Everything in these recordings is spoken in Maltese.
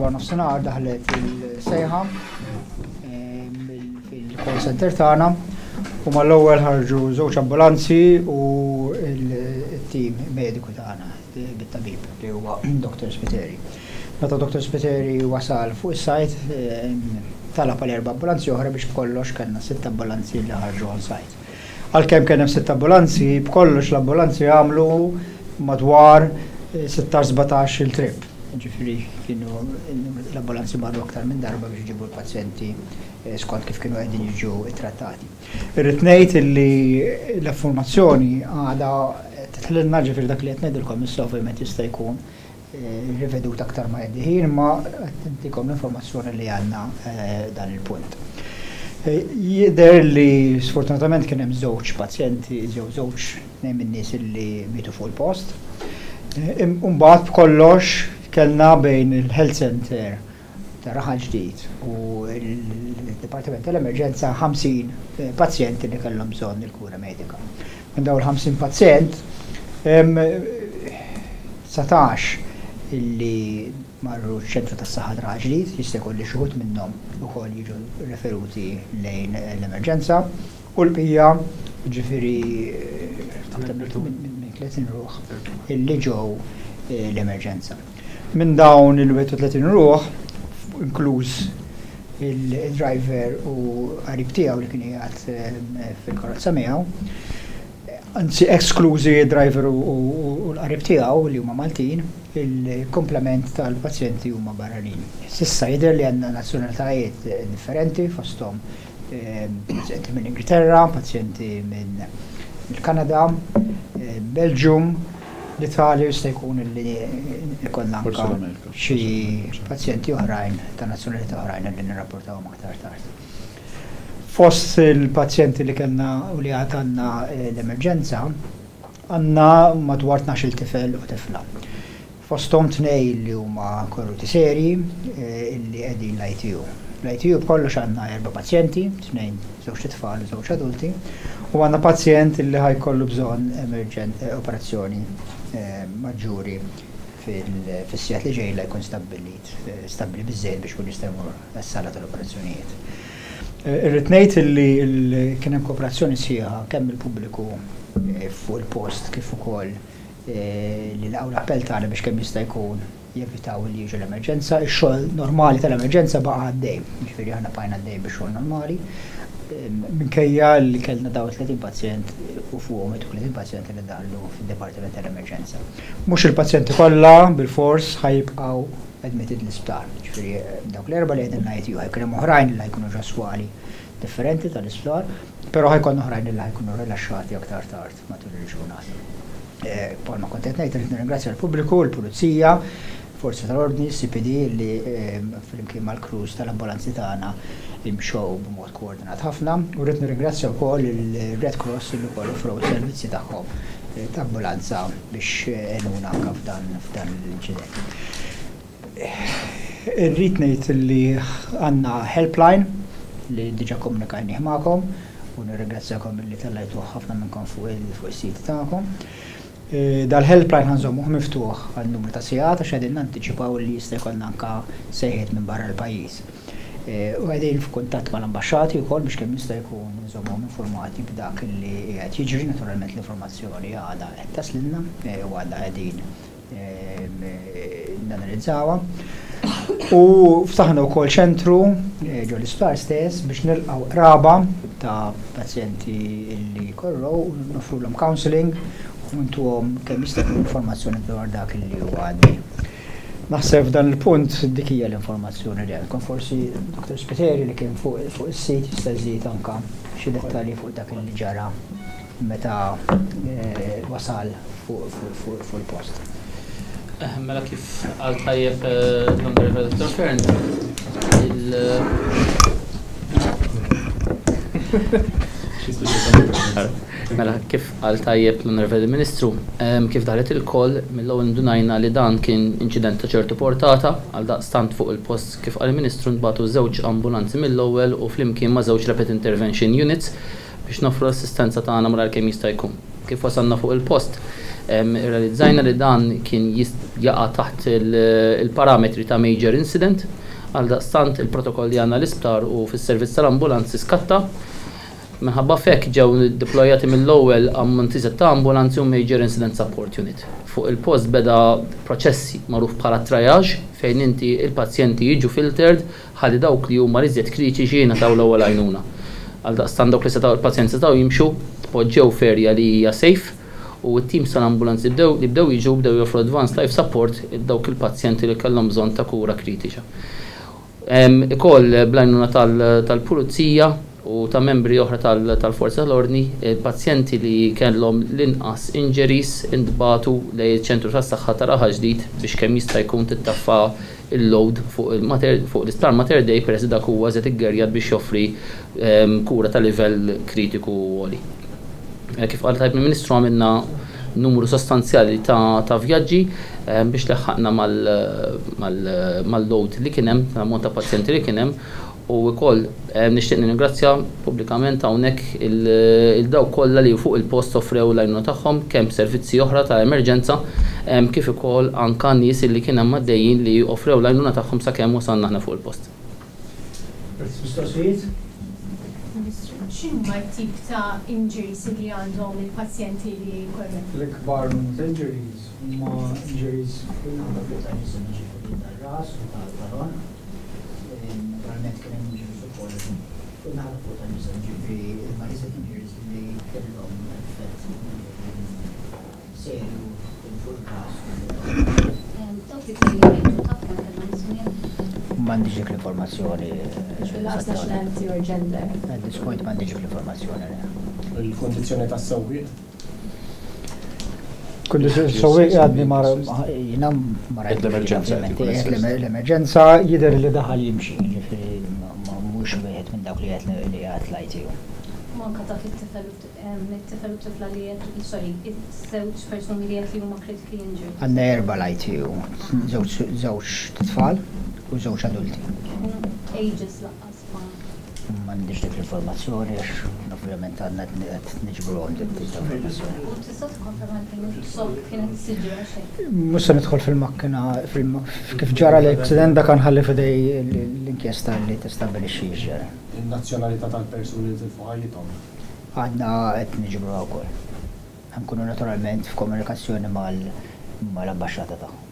ta' nofsinhar daħlet il-sejħa fil-call center tagħna u mal-ewwel ħarġu żewġ ambulanzi u l-tim mediku tagħna bit-tabib li huwa Dr. Spiteri. Meta Dr. Spiteri wasal fuq is-sajt talab għal 4 ambulanzi oħra biex b'kollox kellna 6 ambulanzi li ħarġu on sajt. Għalkemm kien hemm 6 ambulanzi, b'kollox l-ambulanzi għamlu madwar 16-17 il-trip. Ġifieri kienu l-ambulanzi marru aktar minn darba biex jġibu l-pazjenti skont kif kienu qegħdin jiġu trattati. Irrid ngħid illi l-informazzjoni għadha titħlilna ġifieri dak li qed ngħidilkom issa ovvjament jista' jkun rivedut aktar ma' jiddiħin ma għattintikom l-informazzjoni li għanna dan il-punt. Jider li sfortunatament kien hemm żewġ pazjenti, żewġ nejn min-nies li mietu fuq il-post. Imbagħad b'kollox kellna bejn il-Health Center ta' Raħal Ġdid u l-Dipartiment tal-Emerġenza 50 pazjenti li kellhom bżonn il-kura medika. Minn dawn il-50 pazjent 19 illi marru ċ-ċentru tas-saħħa ta' Raħal Ġdid, jista' jkolli xi wħud minnhom ukoll jiġu referuti lejn l-emerġenza u l-bqija ġifieri minn 30 ruħ illi ġew l-emerġenza. Minn dawn il-31 ruħ, inkluż il-driver u qarib tiegħu li kien qiegħed fil-karozza miegħu, anzi esklużi driver u l-qarib tiegħu li huma Maltin, il-komplement tal-pazjenti huma barranin. Sissa jidher li għandna nazzjonalitajiet differenti fosthom pazjenti minn Ingilterra, pazjenti minn il-Kanada, Belgium, l-Italja jista' jkun li jkollna anke xi pazjenti oħrajn ta' nazzjonalità oħrajn li nirrapportawhom aktar tard. Fost il-pazjenti li kellna u li għandna l-emerġenza għandna madwar 12 tifel u tifla. Fosthom 2 li huma korruti seri illi qegħdin l-ITU. L-ITU b'kollox għandna 4 pazjenti, 2 żewġ tfal u żewġ adulti, u għandna pazjent illi ħajkollu bżonn operazzjoni maġġuri fis-sigħat li ġejla jkun stabbli biżżejjed biex kun jista' jmur għas-sala tal-operazzjonijiet. Irrid ngħid illi kien hemm kooperazzjoni sieħa kemm il-pubbliku fuq il-post kif ukoll li l-għaw l-appell tagħna biex kemm jista' jkun jevitaw li jiġu l-emerġenza. Ix-xogħol normali tal-emerġenza baqa' għaddej, jiġifieri aħna bqajna għaddej bix-xogħol normali. Minkejja li kellna daw 30 pazjent u fuqhom 30 pazjent li daħlu fid-Dipartiment tal-Emerġenza. Mhux il-pazjenti kollha bil-fors ħajbqgħu admitted l-isptar. Ġifieri dawk l-4 li qegħdin ngħid ħajkun hemm oħrajn li ħajkunu ġaswali differenti tal-isptar, però ħajkun oħrajn li ħajkunu rilaxxati aktar tard matul il-ġurnata. Palma kontent ngħid irid nirringrazzja l-pubbliku, l-Pulizija, Forzi tal-Ordni, CPD li flimkien mal-crews tal-ambulanzi tagħna imxew b'mod koordinat ħafna u rrid nirringrazzja wkoll il-Red Cross li wkoll offrew is-servizzi tagħhom ta' ambulanza biex għenuna anke f'dan l-inċident. Irrid ngħid li għandna helpline li diġà komunikajnih magħkom u nirringrazzjakom li tellajtuh ħafna minnkom fuq is-sit tagħkom. Dal-helpline ħanżommuh miftuħ għal-numru ta' sigħat għax qegħdin nantiċipaw li jista' jkollna anke sejħiet minn barra l-pajjiż. U qegħdin f'kuntatt mal-ambaxxati wkoll biex kemm jista' jkun nżommhom informati b'dak li qed jiġri, naturalment l-informazzjoni għadha qed taslilna u għadha qegħdin nanalizzawha. U ftaħna wkoll ċentru ġo l-isptar stess biex nilqgħu qraba ta' pazjenti li korrow u nofrulhom counseling u ntuhom kemm jista' jkun informazzjoni dwar dak li huwa għaddej. Naħseb dan il-punt dik hija l-informazzjoni li għandkom. Forsi Dr. Spiteri li kien fuq is-sit jista' jżid anke xi dettalji fuq dak li ġara meta wasal fuq il-post. Mela kif għal tajjeb l-Onorevoli Dr. Fern, mela kif għal tajjeb l-Onorevoli Ministru, kif daret il-koll mill-ewwel ndunajna li dan kien inċident ta' ċertu portata għal daqstant fuq il-post kif qal il-Ministru nbagħtu żewġ ambulanzi mill-ewwel u flimkien ma' żewġ rapid intervention units biex nofru l-assistenza tagħna malar kemm jista' jkun. Kif wasalna fuq il-post Realizzajna li dan kien jaqa' taħt il-parametri ta' major incident, għal daqstant il-protokoll li għandna l-isptar u fis-servizz tal-ambulanzi skatta. Minħabba fekk ġew deployati mill-ewwel ammonti ta' ambulanzi u Major Incident Support Unit. Fuq il-post beda proċessi magħruf bħala triage fejn inti il-pazjenti jiġu filtered ħalli dawk li huma iżjed kritiċi jingħataw l-ewwel għajnuna. Għal daqstant dawk li setgħu il-pazjenti setgħu jimxu tpoġġew ferja li hija safe u t-teams tal-ambulanzi li bdew joffru advanced life support dawk il-pazjenti li kellhom bżonn ta' kura kritiċa. Ikoll bl-għajnuna tal-pulizija u ta' membri oħra tal-Forza tal-Ordni, il-pazjenti li kellhom l-inqas injuries intbagħtu lejn iċ-ċentru tas-saħħa ta' Raħa Ġdid biex kemm jista' jkun tittaffa il-load fuq l-isptar Mater Dei peress dak huwa żed iggerjad biex joffri kura ta' livell kritiku għoli. Kif qal tajb il-Ministru għamilna numru sostanzjali ta' vjaġġi biex leħħaqna mal-load li kien hemm, l-ammont ta' pazjenti li kien hemm. U wkoll nixtieq ningrazzja pubblikament hawnhekk il-daw kollha li fuq il-post offrew l-għajnuna tagħhom kemm servizzi oħra ta' emerġenza kif ukoll anke nies li kien hemm għaddejjin li offrew l-għajnuna tagħhom sakemm wasalna aħna fuq il-post. X'inhuma t-tip ta' injuries li għandhom il-pazjenti li jkollhom? L-ikbar injuries huma injuries ras u tal-qaron. Naturalment kien hemm injuries ukoll naħarfu ta' nisa ġifieri il-marisat injuries li kellhom effett serju fuq il-ras. Dawk li kienu tafna kellhom ismien. M'għandix dik l-informazzjoni. Fil-laqas nationality or gender. At this point m'għandix dik l-informazzjoni. Il-kondizzjoni tas-sewwieq. Kundizzjoni tas-sewwieq għadni jiena ma l-emerġenza jidher li daħal jimxi, mhux wieħed minn dawk li qed l-ITU. Manka dak it-tifel u tifla li iż-żewġ persuni li qed li huma critically injured. Għandna 4 l-ITU, żewġ tfal u żewġ adulti. Ages laqqas ma. M'għandix dik l-informazzjoni għax ovvjament għandna qed niġbruhom dik l-informazzjoni. U tista' tikkonferma li kienet siġra xejn. Mhux se nidħol fil-makkina kif ġara l-aksident dak ħalli fidej l-inkjesta li tistabbilixxi ġara. Il-nazzjonalità tal-persuni li tilfu ħajjithom. Għandna qed niġbruha wkoll. Nkunu naturalment f'komunikazzjoni mal-ambaxxata tagħhom.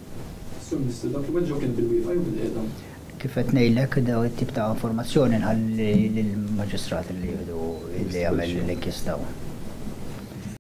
Mister, dak li weġġu kien bil-wifa jew bil-qiegħda? Kif qed ngħidlek daw it-tip ta' informazzjoni nħalli lill-maġistrat li jgħidu li jagħmel l-inkjesta.